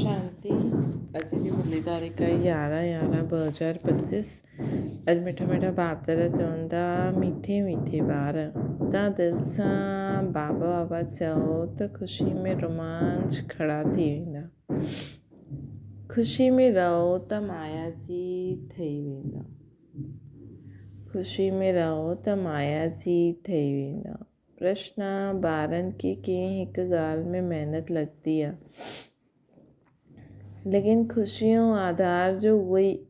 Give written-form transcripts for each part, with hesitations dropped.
शांति। अॼु जी मुरली तारीख़ आहे 11/11/2025। अॼु मिठा मिठा बाप दादा चवनि था, मीठे मीठे ॿार तव्हां दिलि सां बाबा बाबा चओ त ख़ुशी में रोमांच खड़ा थी वेंदा। ख़ुशी में रहो त माया जी ठही वेंदा। ख़ुशी में रहो त माया जी ठही वेंदा। प्रश्न: ॿारनि खे कंहिं हिकु ॻाल्हि में महिनत लॻंदी आहे, लेकिन ख़ुशी ऐं आधार जो उहो ई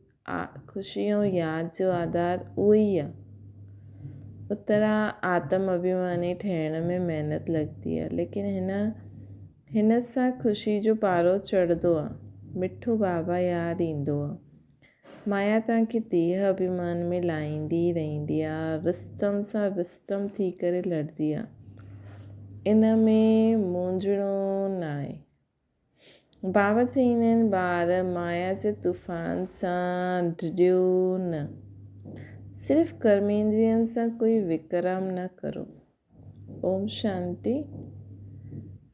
ख़ुशी ऐं यादि जो आधार उहो ई आहे। उत्तरा: आत्म अभिमानी ठहिण में महिनत लॻंदी आहे, लेकिन हिन सां ख़ुशी जो पारो चढ़ंदो आहे। मिठो बाबा यादि ईंदो आहे। माया तव्हांखे देह अभिमान में लाहींदी रहंदी आहे, रिश्तम सां रिश्तम थी करे लड़ंदी आहे। इन में मुंझणो न आहे। बाबा चईंदा आहिनि, ॿार माया जे तूफ़ान सां डिॼो न, सिर्फ़ु कर्मेंद्रियनि सां कोई विकराम न करो। ओम शांति।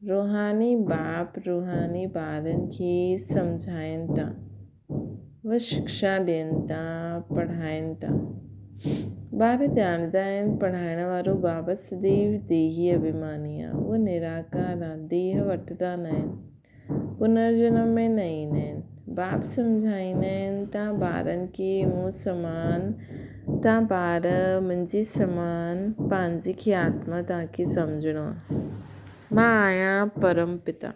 रूहानी बाप रूहानी ॿारनि खे सम्झाइनि था, व शिक्षा ॾियनि था, पढ़ाइनि था। ॿार ॼाणंदा आहिनि पढ़ाइण वारो बाबा सदैव देही अभिमानी आहे। उहो निराकार आहे, देह वठंदा न आहिनि, पुनर्जन्म में न ईंदा आहिनि। बाप सम्झाईंदा आहिनि, तव्हां ॿारनि खे मूं समान, तव्हां ॿार मुंहिंजे समान, पंहिंजी खे आत्मा तव्हांखे सम्झणो आहे। मां आहियां परमपिता।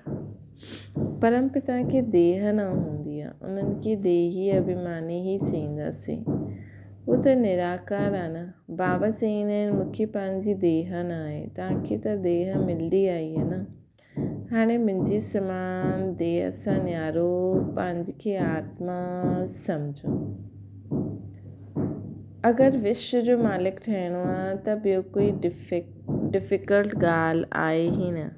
परमपिता खे देह न हूंदी आहे, उन्हनि खे देही अभिमानी ई चईंदासीं। उहो त निराकार आहे न। बाबा चईंदा आहिनि, मूंखे पंहिंजी देह न आहे, तव्हांखे त देह मिलंदी आई आहे न। हाणे मुंहिंजे समान देह सां न्यारो, पंहिंजी खे आत्मा सम्झो। अगरि विश्व जो मालिक ठहिणो आहे त ॿियो कोई डिफ़िकल्ट ॻाल्हि आहे ई न।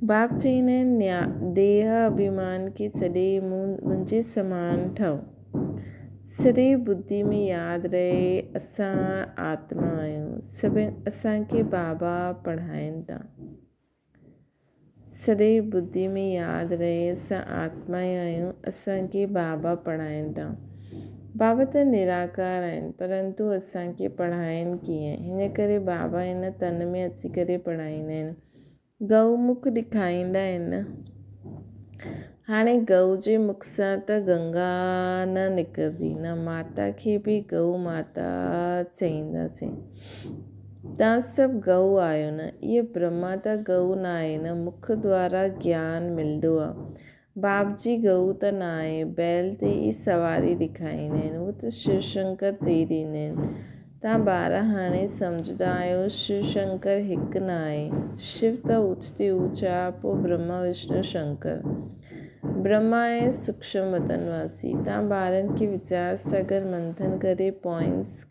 बाप चईंदा आहिनि, देह अभिमान खे छॾे मुंहिंजे समान ठहो। सदैव बुद्धि में यादि रहे, असां आत्मा आहियूं। सभिनि असांखे बाबा पढ़ाइनि था। सदैव बुद्धि में यादि रहे, असां आत्मा ई आहियूं, असांखे बाबा पढ़ाइनि था। बाबा त निराकार आहिनि, परंतु असांखे पढ़ाइनि कीअं? हिन करे बाबा हिन तन में अची करे पढ़ाईंदा आहिनि। गऊ मुख ॾेखारींदा आहिनि न। हाणे गऊ जे मुख सां त गंगा न निकिरंदी, न माता खे बि गऊ माता चईंदासीं। तव्हां सभु गऊ आहियो न, इहे ब्रह्मा त गऊ न आहे न, मुख द्वारा ज्ञान मिलंदो आहे। बाप जी गऊ त न आहे, बैल ते ई सवारी ॾेखारींदा आहिनि, उहो त शिव शंकर चई ॾींदा आहिनि। तव्हां ॿार हाणे सम्झंदा आहियो, शिव शंकर हिकु न आहे। शिव त ऊच ते ऊच आहे, पोइ ब्रह्मा विष्णु शंकर। ब्रह्मा आहे सूक्ष्म वतन वासी। तव्हां ॿारनि खे वीचार सागर मंथन करे पॉइंट्स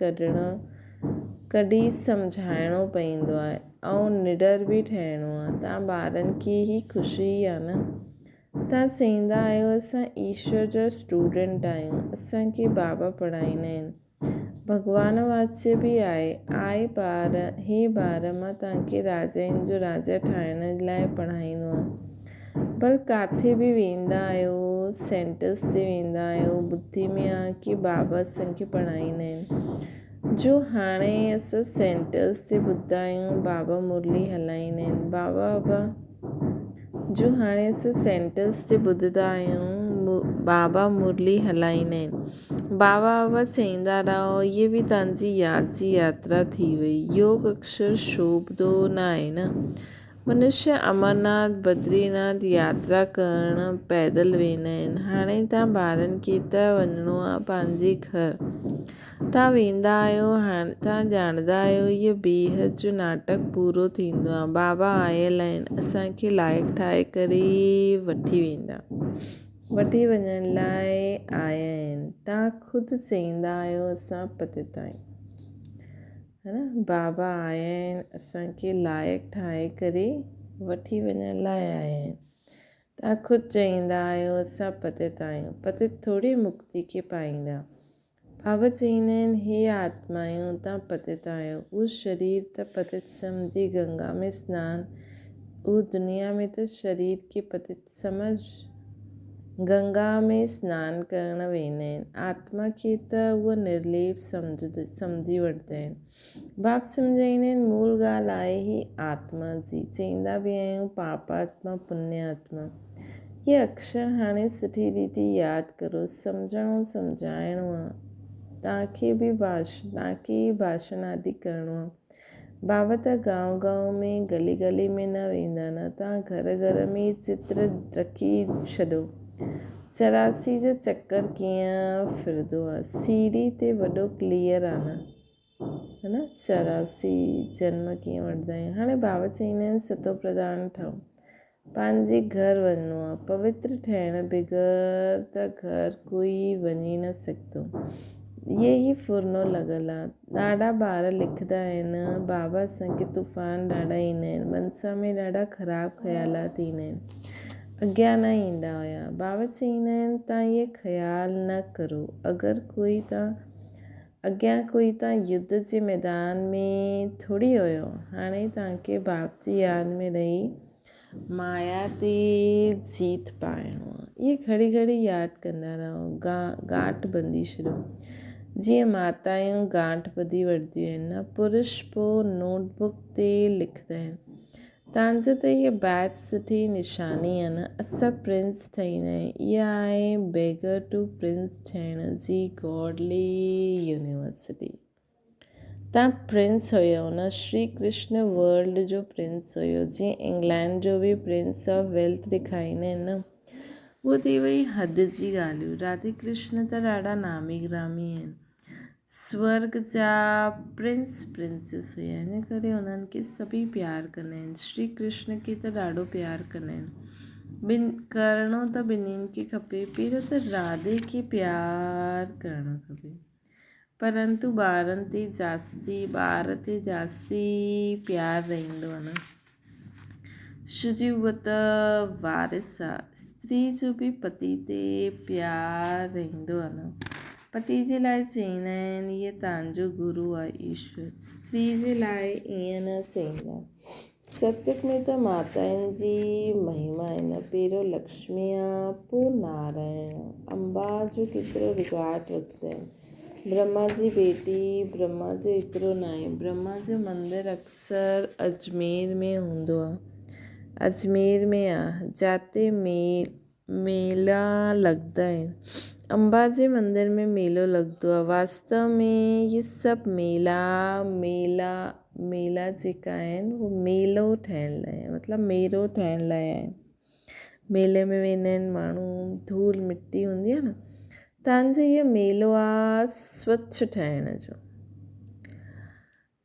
कढी सम्झाइणो पवंदो आहे, ऐं निडर बि ठहिणो आहे। तव्हां ॿारनि खे ई ख़ुशी आहे न। तव्हां चईंदा आहियो, असां ईश्वर जा स्टूडेंट आहियूं, असांखे बाबा पढ़ाईंदा आहिनि। भॻवान वाच्य बि आहे, ॿार हे ॿार मां तव्हांखे राजाउनि जो राजा ठाहिण लाइ पढ़ाईंदो आहे। पर किथे बि वेंदा आहियो, सेंटर्स ते वेंदा आहियो, बुद्धि में आहे की बाबा असांखे पढ़ाईंदा आहिनि। जो हाणे असां सेंटर्स ते ॿुधंदा आहियूं, बाबा मुरली हलाईंदा आहिनि। जो हाणे असां सेंटर्स ते ॿुधंदा आहियूं, बाबा मुरली हलाईंदा आहिनि। बाबा चईंदा रहो, इहे बि तव्हांजी यादि जी यात्रा थी वई। योग अक्षर शोभंदो न आहे न। मनुष्य अमरनाथ बद्रीनाथ यात्रा करणु पैदल वेंदा आहिनि। हाणे तव्हां ॿारनि खे त वञिणो आहे पंहिंजे घर, तव्हां वेंदा आहियो। हाणे तव्हां ॼाणंदा आहियो, इहो बेहद जो नाटक पूरो थींदो आहे। बाबा आयल आहिनि, असांखे लाइक़ु ठाहे करे वठी वञण लाइ आया आहिनि। तव्हां ख़ुदि चईंदा आहियो, असां पतित आहियूं, है न। बाबा आया आहिनि, असांखे लाइक़ु ठाहे करे वठी वञण लाइ आया आहिनि। तव्हां ख़ुदि चईंदा आहियो, असां पतित आहियूं। पतित थोरी मुक्ति खे पाईंदा। बाबा चईंदा आहिनि, हे आत्मायूं, तव्हां पतित आहियो। उहो शरीर त पतित सम्झी गंगा में सनानु, उहो दुनिया में त शरीर खे पतित सम्झ। गंगा में सनानु करणु वेंदा आहिनि। आत्मा खे त उहा निर्लेप सम्झी वठंदा आहिनि। बाप सम्झाईंदा आहिनि मूल ॻाल्हि आहे ई आत्मा जी। चईंदा बि आहियूं पापात्मा पुण्यात्मा। इहे अक्षर हाणे सुठी रीति यादि करो। सम्झणो सम्झाइणो आहे। तव्हांखे भाषण आदि करिणो आहे। बाबा त गांव में गली गली में न वेंदा न, तव्हां घर घर में चित्र रखी छॾो। 84 जो चक्कर कीअं फिरंदो आहे। सीढ़ी ते वॾो क्लियर आहे न, है न। 84 जन्म कीअं वठंदा आहियूं। हाणे बाबा चईंदा आहिनि सतो प्रधान ठहो। पंहिंजे घर वञिणो आहे। पवित्र ठहिण बग़ैर त घर कोई वञी न सघंदो। इहे ई फुरनो लॻल आहे। ॾाढा ॿार लिखंदा आहिनि बाबा असांखे तूफ़ान ॾाढा ईंदा आहिनि, मनसा में ॾाढा ख़राबु ख़्यालात ईंदा आहिनि, अॻियां न ईंदा हुया। बाबा चईंदा आहिनि तव्हां इहे ख़्यालु न करो। अॻियां कोई तव्हां युद्ध जे मैदान में थोरी हुयो। हाणे तव्हांखे बाप जी यादि में रही माया ते जीत पाइणो आहे। इहे घड़ी घड़ी यादि कंदा रहो। गांठ ॿंधी छॾियो। जीअं माताऊं गांठ ॿधी वठंदियूं आहिनि न, पुरुष पोइ नोटबुक ते लिखंदा आहिनि। तव्हांजो त इहा बैच सुठी निशानी आहे न। असां प्रिंस ठहींदा आहियूं। इहा आहे बेगर टू प्रिंस ठहिण जी गॉडली यूनिवर्सिटी। तव्हां प्रिंस हुयो न, श्री कृष्ण वर्ल्ड जो प्रिंस हुयो। जीअं इंग्लैंड जो बि प्रिंस ऑफ वेल्थ ॾेखारींदा आहिनि न, उहो थी वई हद जी ॻाल्हियूं। राधे कृष्ण त ॾाढा नामी गिरामी आहिनि। स्वर्ग जा प्रिंसेस हुया, हिन करे उन्हनि खे सभई प्यारु कंदा आहिनि। श्री कृष्ण खे त ॾाढो प्यारु कंदा आहिनि। करिणो त ॿिन्हिनि खे खपे। पहिरियों त राधे खे प्यारु करणु खपे, परंतु ॿार ते जास्ती प्यारु रहंदो आहे न। छोजी उहा त वारिस आहे। स्त्री जो बि पति ते प्यारु रहंदो आहे न। पति जे लाइ चईंदा आहिनि इहे तव्हांजो गुरू आहे ईश्वर। स्त्री जे लाइ ईअं न चईंदा। सत्युग में त माताउनि जी महिमा आहे न। पहिरियों लक्ष्मी आहे, पोइ नारायण आहे। अंबा जो केतिरो रिगार्ड रखंदा आहिनि। ब्रह्मा जी बेटी, ब्रह्मा जो एतिरो न आहे। ब्रह्मा जो मंदरु अक्सर अजमेर में हूंदो आहे। अजमेर में आहे जिते मेला लॻंदा आहिनि। अंबा जे मंदर में मेलो लॻंदो आहे। वास्तव में इहे सभु मेला जेका आहिनि उहो मेलो ठाहिण लाइ, मतिलबु मेरो ठाहिण लाइ आहिनि। मेले में वेंदा आहिनि माण्हू, धूल मिटी हूंदी आहे न। तव्हांजो इहो मेलो आहे स्वच्छ ठहिण जो।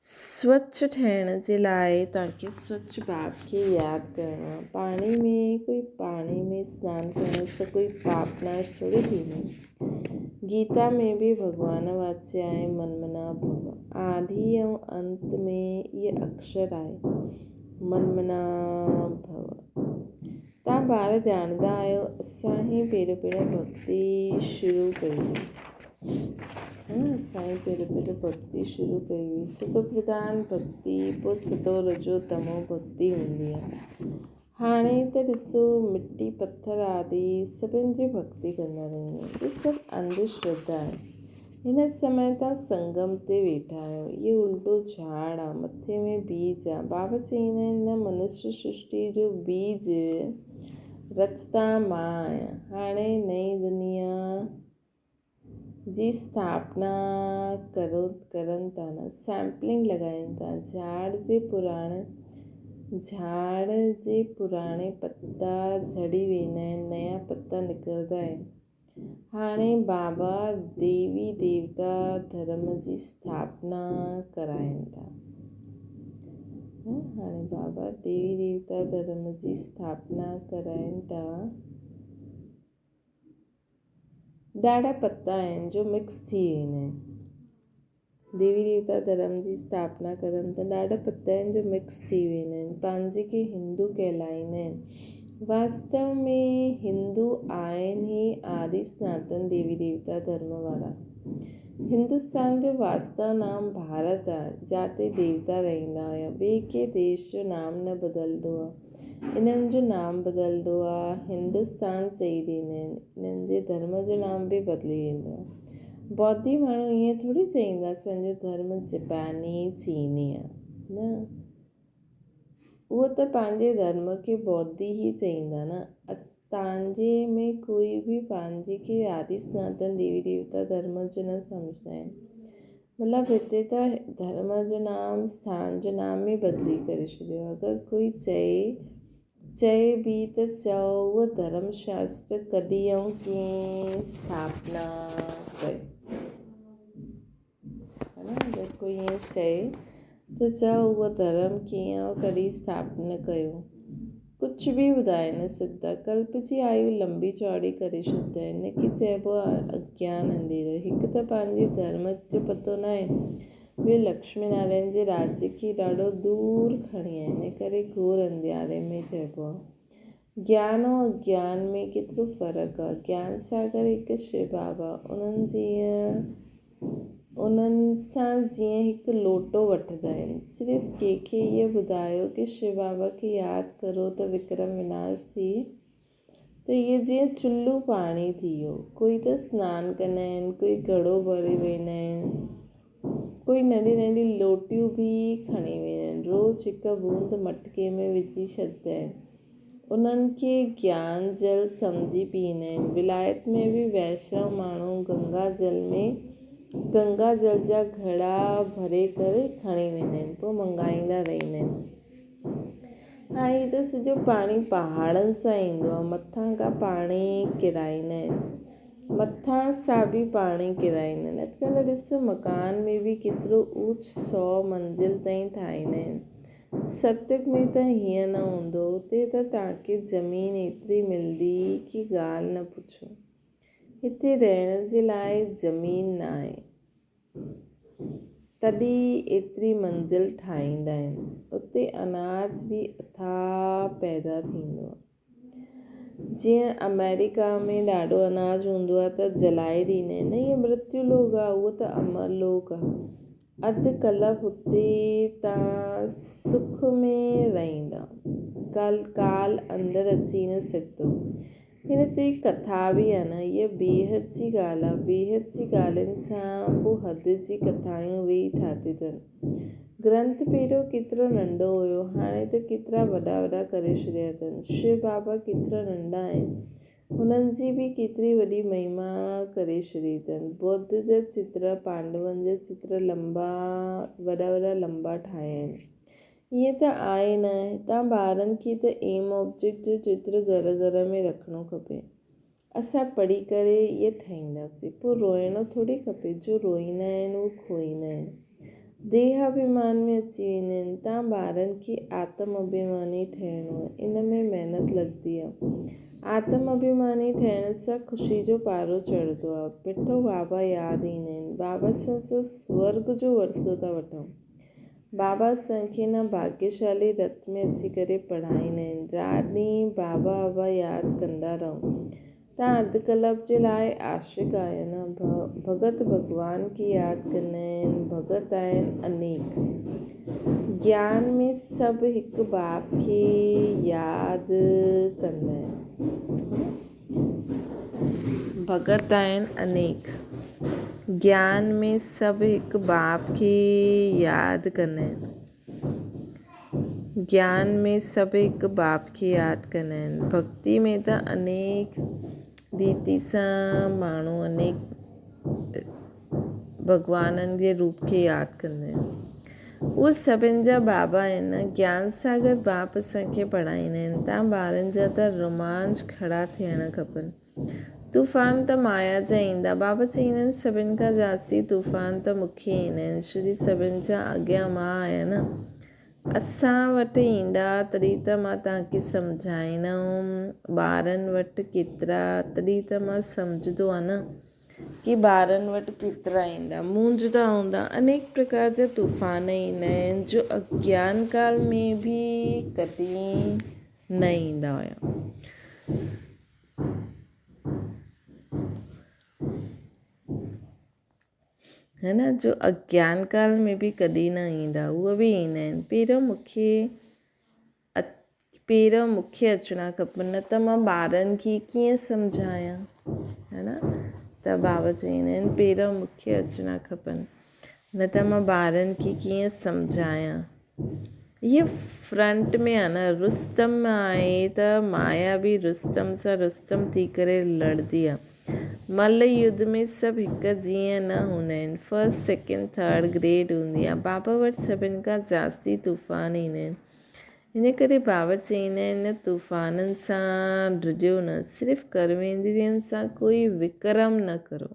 स्वच्छ ठहिण जे लाइ तव्हांखे स्वच्छ बाप खे यादि करिणो आहे। पाणी में सनानु करण सां कोई पाप नाश थोरी थींदो। गीता में बि भॻवान वाच्य आहे मनमना भव। आदि ऐं अंत में इहे अक्षर आहे मनमना भव। तव्हां ॿार ॼाणंदा आहियो असां ई पहिरियों भक्ति शुरू कई हुई। सतो प्रधान भक्ति, पोइ सतो रजो तमो भक्ति हूंदी आहे। हाणे त ॾिसो मिटी पथर आदि सभिनि जी भक्ति कंदा रहंदा आहिनि। इहे सभु अंधश्रद्धा आहे। हिन समय तव्हां संगम ते वेठा आहियो। इहे उल्टो झाड़ आहे, मथे में बीज आहे। बाबा चईंदा आहिनि न मनुष्य सृष्टि जो बीज रचता मां आहियां। हाणे नई दुनिया जी स्थापना करनि था न, सैम्पलिंग लॻाइनि था। झाड़ जे पुराणे पत्ता झड़ी वेंदा आहिनि, नया पत्ता निकिरंदा आहिनि। हाणे बाबा देवी देवता धर्म जी स्थापना कराइनि था। ॾाढा पत्ता आहिनि जो मिक्स थी वेंदा आहिनि। देवी देवता धर्म जी स्थापना करनि त ॾाढा पत्ता आहिनि जो मिक्स थी वेंदा आहिनि। पंहिंजे खे हिंदू कहलाईंदा आहिनि। वास्तव में हिंदू आहिनि ई आदि सनातन देवी देवता धर्म वारा। हिंदुस्तान जो वास्तव नाम भारत आहे, जाते देवता रहंदा हुया। ॿिए के देश जो नाम न बदिलंदो आहे, इन्हनि जो नाम बदिलंदो आहे। हिंदुस्तान चई ॾींदा आहिनि, इन्हनि जे धर्म जो नाम बि बदिली वेंदो आहे। बौद्धी माण्हू ईअं थोरी चईंदा असांजो धर्म जापानी चीनी आहे, न, उहो त पंहिंजे धर्म खे बौद्धी ई चईंदा न। तव्हांजे में कोई बि पंहिंजे खे आदि सनातन देवी देवता धर्म जो न सम्झंदा आहिनि। मतिलबु हिते त धर्म जो नाम, स्थान जो नाम ई बदिली करे छॾियो। अगरि कोई चए बि त चओ उहो धर्मशास्त्र कॾहिं ऐं कीअं स्थापना कई, है न। अगरि कोई ईअं चए त चओ उहो धर्म कीअं ऐं कॾहिं स्थापना कयो। कुझु बि ॿुधाए न सघंदा, कल्प जी आयु लंबी चौड़ी करे छॾींदा आहिनि। हिनखे चइबो आहे अज्ञान अंधेरो। हिकु त पंहिंजे धर्म जो पतो न आहे, ॿियो लक्ष्मी नारायण जे राज्य खे ॾाढो दूरि खणी आहे, हिन करे घोर अंधियारे में चइबो आहे। ज्ञान ऐं अज्ञान में केतिरो फ़र्क़ु आहे। ज्ञान सागर हिकु शिव बाबा, उन्हनि सां जीअं हिकु लोटो वठंदा आहिनि। सिर्फ़ु कंहिंखे इहो ॿुधायो कि शिव बाबा खे यादि करो त विक्रम विनाश थिए, त इहे जीअं चुल्लू पाणी थी वियो। कोई त सनानु कंदा आहिनि, कोई घड़ो भरे वेंदा आहिनि, कोई नंढी नंढी लोटियूं बि खणी वेंदा आहिनि। रोज़ु हिकु बूंद मटके में विझी छॾींदा आहिनि। उन्हनि खे ज्ञान जल सम्झी पीअंदा आहिनि। विलायत में बि वैष्णव माण्हू गंगा जल जा घड़ा भरे करे खणी वेंदा आहिनि, पोइ मंगाईंदा रहंदा आहिनि। हा, हीअ त सॼो पाणी पहाड़नि सां ईंदो आहे, मथां खां पाणी किराईंदा आहिनि, मथां सां बि पाणी किराईंदा आहिनि। अॼुकल्ह ॾिसो मकान में बि केतिरो ऊच 100 मंज़िल ताईं ठाहींदा आहिनि। सतयुग में त हीअं न हूंदो, हुते त तव्हांखे ज़मीन एतिरी मिलंदी कि ॻाल्हि न पुछो। हिते रहण जे लाइ ज़मीन न आहे, तॾहिं एतिरी मंज़िल ठाहींदा आहिनि। उते अनाज बि अथाह पैदा थींदो आहे। जीअं अमेरिका में ॾाढो अनाज हूंदो आहे त जलाए ॾींदा आहिनि, इहो मृत्यु लोक आहे, उहो त अमर लोक आहे। अधु कल्प हुते तव्हां सुख में रहंदा, काल अंदरि अची न सघंदो। हिन ते कथा बि आहे न, इहा बेहद जी ॻाल्हि आहे। बेहद जी ॻाल्हियुनि सां पोइ हद जी कथायूं वेही ठातियूं अथनि। ग्रंथ पहिरियों केतिरो नंढो हुयो, हाणे त केतिरा वॾा वॾा करे छॾिया अथनि। शिव बाबा केतिरा नंढा आहिनि, हुननि जी बि केतिरी वॾी महिमा करे छॾी अथनि। बौद्ध जा चित्र, पांडवनि जा चित्र वॾा लंबा ठाहिया आहिनि। ईअं त आहे न, तव्हां ॿारनि खे त एम ऑब्जेक्ट जो चित्र घर घर में रखिणो खपे। असां पढ़ी करे इहे ठाहींदासीं, पोइ रोइणो थोरी खपे। जो रोईंदा आहिनि उहे खोईंदा आहिनि, देह अभिमान में अची वेंदा आहिनि। तव्हां ॿारनि खे आत्म अभिमानी ठहिणो आहे, इन में महिनत लॻंदी आहे। आत्म अभिमानी ठहिण सां ख़ुशी जो पारो चढ़ंदो आहे। मिठो बाबा यादि ईंदा आहिनि। बाबा सां स्वर्ग जो वरिसो था वठूं। बाबा असांखे न भाग्यशाली रत में अची करे पढ़ाईंदा आहिनि। राति ॾींहुं बाबा बाबा यादि कंदा रहो। तव्हां अधु कल्प जे लाइ आशिक़ आहियो न। भगत भॻवान खे यादि कंदा आहिनि। भगत आहिनि अनेक। ज्ञान में सभु हिकु बाप खे यादि कंदा आहिनि। भगत आहिनि अनेक। ज्ञान में सभु हिकु बाप खे यादि कंदा आहिनि। ज्ञान में सभु हिकु बाप खे यादि कंदा आहिनि। भक्ति में त अनेक रीति सां माण्हू अनेक भॻवाननि जे रूप खे यादि कंदा आहिनि। उहे सभिनि जा बाबा आहिनि। ज्ञान सागर बाप असांखे पढ़ाईंदा आहिनि। तव्हां ॿारनि जा त रोमांच खड़ा थियणु खपनि। तूफ़ान त माया जा ईंदा। बाबा चईंदा आहिनि सभिनि खां जास्ती तूफ़ान त मूंखे ईंदा आहिनि, श्री सभिनि सां अॻियां मां आहियां न। असां वटि ईंदा तॾहिं त मां तव्हांखे सम्झाईंदमि। ॿारनि वटि केतिरा, तॾहिं त मां सम्झंदो आहे न कि ॿारनि वटि केतिरा ईंदा। मूंझदा हूंदा। अनेक प्रकार जा तूफ़ान ईंदा आहिनि जो अज्ञान काल में बि कॾहिं न ईंदा हुया। है न, जो अज्ञान काल में बि कॾहिं न ईंदा उहे बि ईंदा आहिनि। पहिरियों मूंखे अचणा खपनि, न त मां ॿारनि खे कीअं सम्झायां, है न। त बाबा चवंदा आहिनि पहिरियों मूंखे अचणा खपनि, न त मां ॿारनि खे कीअं सम्झायां। इहे फ्रंट में आहे न, रुस्तम आहे त माया बि रुस्तम सां रुस्तम थी करे लड़दी आहे। मल्ल युद्ध में सभु हिकु जीअं न हूंदा आहिनि, फस्ट सेकेंड थर्ड ग्रेड हूंदी आहे। बाबा वटि सभिनि खां जास्ती तूफ़ान ईंदा आहिनि। इन करे बाबा चवंदा आहिनि तूफ़ाननि सां ड्रिजो न, सिर्फ़ु कर्मेंद्रियनि सां कोई विक्रम न करो,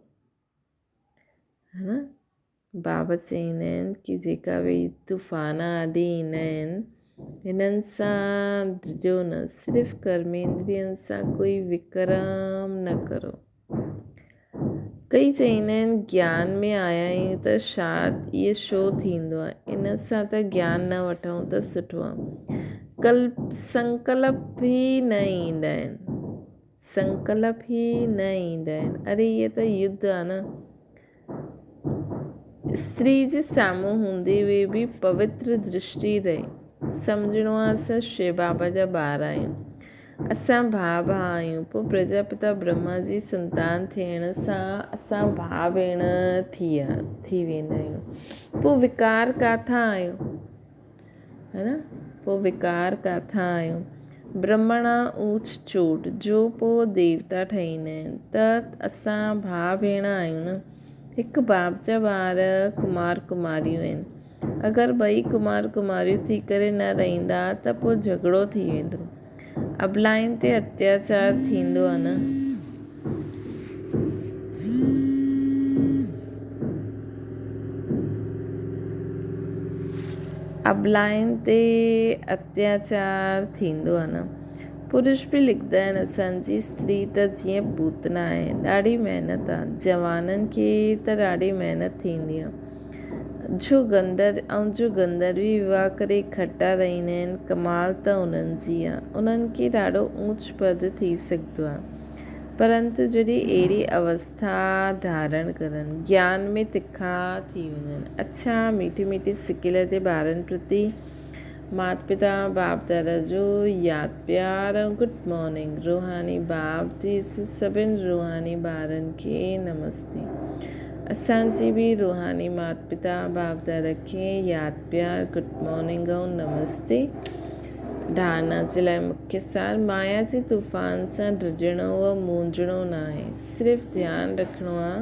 है न। बाबा चवंदा आहिनि कि जेका बि तूफ़ान आदि ईंदा आहिनि हिननि सां ड्रिजो न, सिर्फ़ु कर्मेंद्रियनि सां कोई विक्रम न करो। कई चवंदा आहिनि ज्ञान में आया आहियूं त शायदि इहो छो थींदो आहे, इन सां त ज्ञान न वठूं त सुठो आहे। संकल्प ई न ईंदा आहिनि, संकल्प ई न ईंदा आहिनि। अरे इहे त युद्ध आहे न। स्त्री जे साम्हूं हूंदे हुए बि पवित्र दृष्टि रहे। सम्झणो आहे असां शिव बाबा जा ॿार आहियूं, असां भाउ आहियूं। पोइ प्रजापिता ब्रह्मा जी संतान थियण सां असां भाउ भेण थी वेंदा आहियूं। पोइ विकार किथां आयो, है न। पोइ विकार किथां आयो। ब्रह्मणा ऊच चोट जो पोइ देवता ठहींदा आहिनि, त असां भाउ भेण आहियूं न। हिकु बाप जा ॿार कुमार कुमारियूं आहिनि। अगरि ॿई कुमार कुमारियूं थी करे न रहंदा त पोइ झगड़ो थी वेंदो, अबलाइन ते अत्याचार थींदो आहे न। अबलाइन ते अत्याचार थींदो आहे न। पुरुष बि लिखंदा आहिनि असांजी स्त्री त जीअं पूतना आहे, ॾाढी महिनत आहे। जवाननि खे त ॾाढी महिनत थींदी आहे। जो गंधर्वी विवाह करे इकट्ठा रहंदा आहिनि, कमाल त उन्हनि जी आहे। उन्हनि खे ॾाढो ऊच पद थी सघंदो आहे, परंतु जॾहिं अहिड़ी अवस्था धारण करनि, ज्ञान में तिखा थी वञनि। अच्छा, मीठी मीठी सिकिल ते ॿारनि प्रति माता पिता बाप दादा जो यादि प्यार ऐं गुड मॉर्निंग। रूहानी बाप जी सभिनि रूहानी ॿारनि खे नमस्ते। असांजी बि रूहानी माता पिता बाप दादा खे यादि प्यार गुड मॉर्निंग ऐं नमस्ते। धारणा जे लाइ मुख्य सार, माया जे तूफ़ान सां ड्रिजणो व मूंझणो न आहे, सिर्फ़ु ध्यानु रखिणो आहे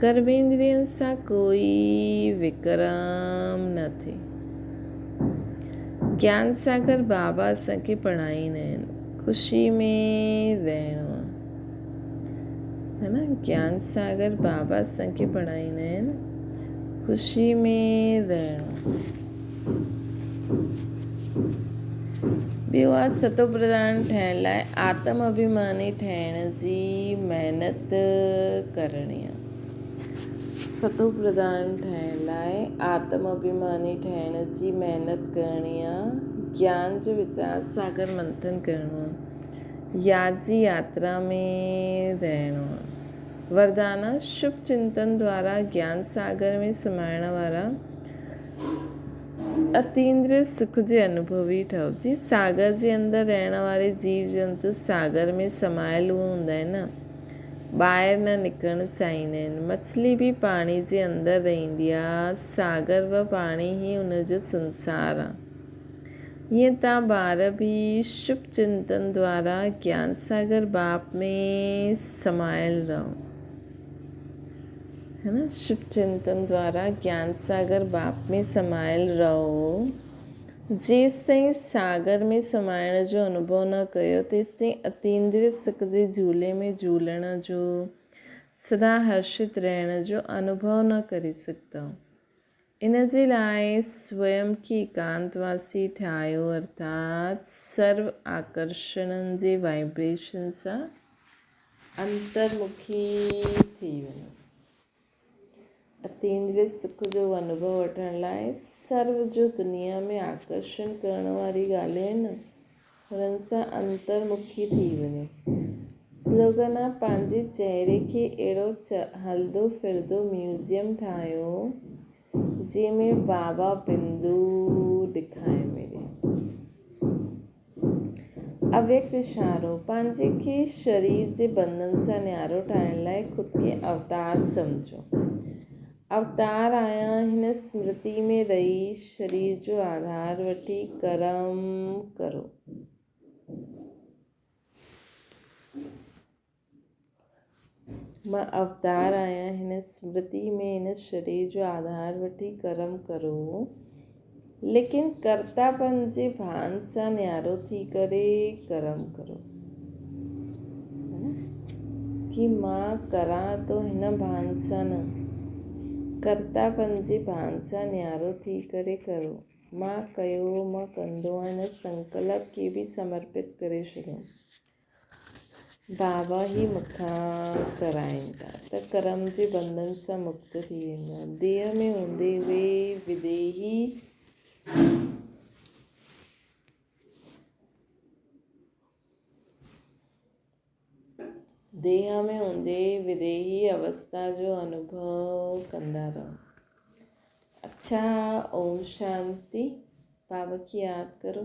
कर्मेंद्रियनि सां कोई विक्रम न थिए। ज्ञान सागर बाबा असांखे पढ़ाईंदा आहिनि, ख़ुशी में रहणो आहे, है न। ज्ञान सागर बाबा असांखे पढ़ाईंदा आहिनि, ख़ुशी में रहणो। ॿियो आहे सतो प्रधान ठहिण लाइ आत्म अभिमानी ठहिण जी महिनत करणी आहे। सतो प्रधान ठहिण लाइ आत्म अभिमानी ठहिण जी महिनत करणी आहे। ज्ञान जो वीचार सागर मंथन करिणो आहे, यादि जी यात्रा में रहणो आहे। वरदान, शुभ चिंतन द्वारा ज्ञान सागर में समाइण वारा अतीन्द्रिय सुख जे अनुभवी ठहो। जी सागर जे अंदरि रहण वारे जीव जंतु सागर में समायल हूंदा आहिनि न, ॿाहिरि न निकिरणु चाहींदा आहिनि। मछली बि पाणी जे अंदरि रहंदी आहे, सागर व पाणी ई उनजो संसार आहे। ईअं तव्हां ॿार बि शुभ चिंतन द्वारा ज्ञान सागर बाप में समायल रहो, है न। शुभ चिंतन द्वारा ज्ञान सागर बाप में समायल रहो। जेसि ताईं सागर में समाइण जो अनुभव न कयो, तेसि ताईं अतीन्द्रिय सुख जे झूले में झूलण जो, सदा हर्षित रहण जो अनुभव न करे सघंदा। इन जे लाइ स्वयं खे एकांतवासी ठाहियो, अर्थात सर्व आकर्षणनि जे वाइब्रेशन सां अंतर्मुखी थी वञो। अतीन्द्रिय सुख जो अनुभव वठण लाइ सर्व जो दुनिया में आकर्षण करण वारी ॻाल्हियूं आहिनि, हुननि सां अंतर्मुखी थी वञे। लोगन पंहिंजे चहिरे खे अहिड़ो हलंदो फिरंदो म्यूज़ियम ठाहियो जंहिंमें बाबा बिंदु ॾेखारे मिले। अव्यक्त इशारो पंहिंजे खे शरीर जे बंधन सां न्यारो ठाहिण लाइ ख़ुदि खे अवतार सम्झो। अवतार आहियां हिन स्मृति में रही शरीर जो आधार वठी कर्म करो। मां अवतार आहियां हिन स्मृति में हिन शरीर जो आधार वठी कर्म करो, लेकिन कर्तापन जे भान सां न्यारो थी करे कर्म करो। कि मां करां तो हिन भान सां न, कर्तापन जे भान सां न्यारो थी करे करो। मां कयो, मां कंदो हिन संकल्प खे बि समर्पित करे छॾियो। बाबा ही मूंखां कराईंदा त कर्म जे बंधन सां मुक्त थी वेंदा। देह में हूंदे हुए विदेही विदेही अवस्था जो अनुभव कंदा रहो। अच्छा, ओम शांति। बाबा की याद करो।